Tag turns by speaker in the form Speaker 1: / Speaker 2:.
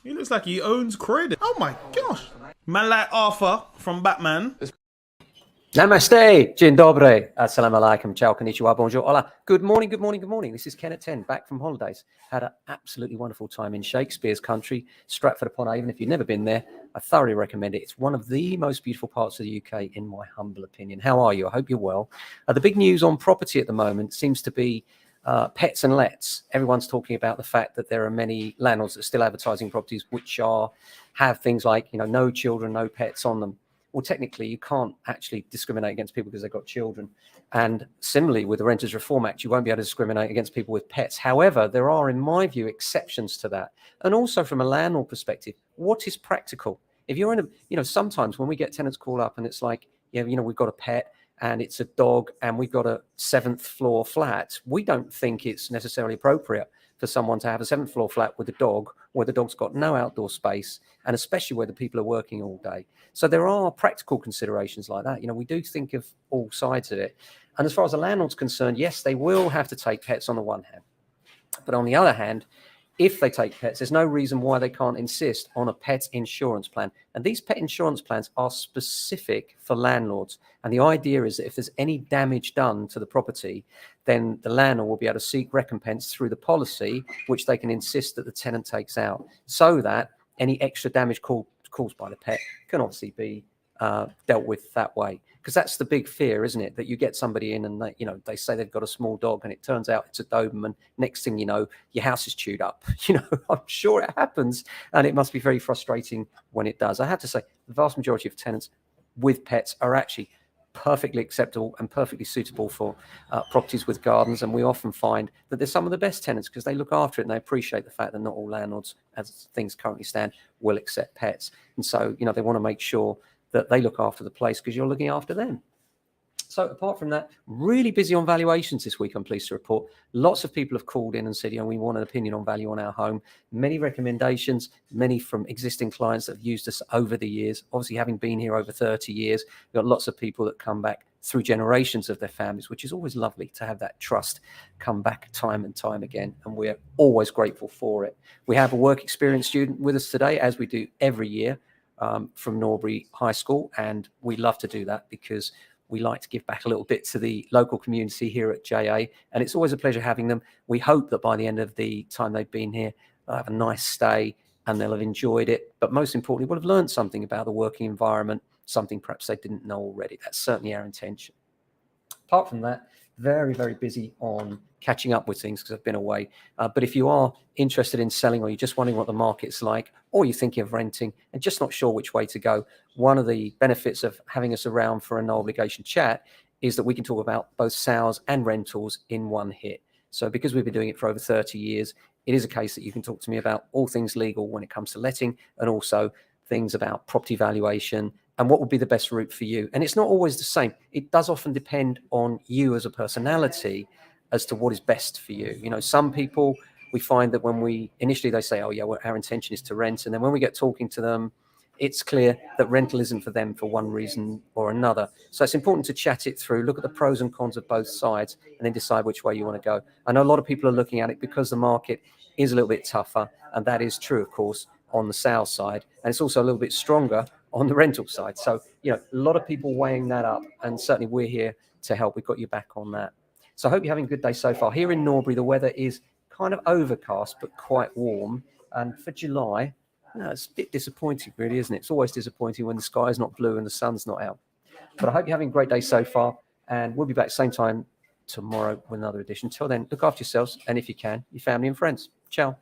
Speaker 1: He looks like he owns credit. Oh my gosh. Man like Arthur from Batman.
Speaker 2: Namaste, dzień dobry, assalamu alaikum, ciao, konnichiwa, bonjour, hola. Good morning, good morning, good morning. This is Ken at 10, back from holidays. Had an absolutely wonderful time in Shakespeare's country, Stratford-upon-Avon. If you've never been there, I thoroughly recommend it. It's one of the most beautiful parts of the UK, in my humble opinion. How are you? I hope you're well. The big news on property at the moment seems to be pets and lets. Everyone's talking about the fact that there are many landlords that are still advertising properties which have things like, no children, no pets on them. Well, technically, you can't actually discriminate against people because they've got children. And similarly, with the Renters Reform Act, you won't be able to discriminate against people with pets. However, there are, in my view, exceptions to that. And also from a landlord perspective, what is practical? If you're in sometimes when we get tenants call up and it's like, we've got a pet and it's a dog and we've got a 7th floor flat, we don't think it's necessarily appropriate for someone to have a 7th floor flat with a dog where the dog's got no outdoor space, and especially where the people are working all day. So there are practical considerations like that. We do think of all sides of it. And as far as the landlord's concerned, yes, they will have to take pets on the one hand. But on the other hand, if they take pets, there's no reason why they can't insist on a pet insurance plan. And these pet insurance plans are specific for landlords. And the idea is that if there's any damage done to the property, then the landlord will be able to seek recompense through the policy, which they can insist that the tenant takes out, so that any extra damage caused by the pet can obviously be dealt with that way. Because that's the big fear, isn't it? That you get somebody in and they say they've got a small dog and it turns out it's a Doberman. Next thing you know, your house is chewed up. I'm sure it happens, and it must be very frustrating when it does. I have to say, the vast majority of tenants with pets are actually perfectly acceptable and perfectly suitable for properties with gardens. And we often find that they're some of the best tenants because they look after it and they appreciate the fact that not all landlords, as things currently stand, will accept pets. And so, they want to make sure that they look after the place because you're looking after them. So apart from that, really busy on valuations this week, I'm pleased to report. Lots of people have called in and said, we want an opinion on value on our home. Many recommendations, many from existing clients that have used us over the years. Obviously, having been here over 30 years, we've got lots of people that come back through generations of their families, which is always lovely to have that trust come back time and time again. And we're always grateful for it. We have a work experience student with us today, as we do every year, from Norbury High School. And we love to do that because we like to give back a little bit to the local community here at JA. And it's always a pleasure having them. We hope that by the end of the time they've been here, they'll have a nice stay and they'll have enjoyed it. But most importantly, will have learned something about the working environment, something perhaps they didn't know already. That's certainly our intention. Apart from that, very, very busy on catching up with things because I've been away. But if you are interested in selling, or you're just wondering what the market's like, or you're thinking of renting and just not sure which way to go, one of the benefits of having us around for a no obligation chat is that we can talk about both sales and rentals in one hit. So because we've been doing it for over 30 years, it is a case that you can talk to me about all things legal when it comes to letting, and also things about property valuation and what would be the best route for you. And it's not always the same. It does often depend on you as a personality as to what is best for you. Some people, we find that when they say, oh yeah, well, our intention is to rent. And then when we get talking to them, it's clear that rental isn't for them for one reason or another. So it's important to chat it through, look at the pros and cons of both sides, and then decide which way you want to go. I know a lot of people are looking at it because the market is a little bit tougher, and that is true, of course, on the sales side. And it's also a little bit stronger on the rental side. So, a lot of people weighing that up, and certainly we're here to help. We've got your back on that. So I hope you're having a good day so far. Here in Norbury, the weather is kind of overcast, but quite warm. And for July, it's a bit disappointing, really, isn't it? It's always disappointing when the sky is not blue and the sun's not out. But I hope you're having a great day so far. And we'll be back same time tomorrow with another edition. Till then, look after yourselves. And if you can, your family and friends. Ciao.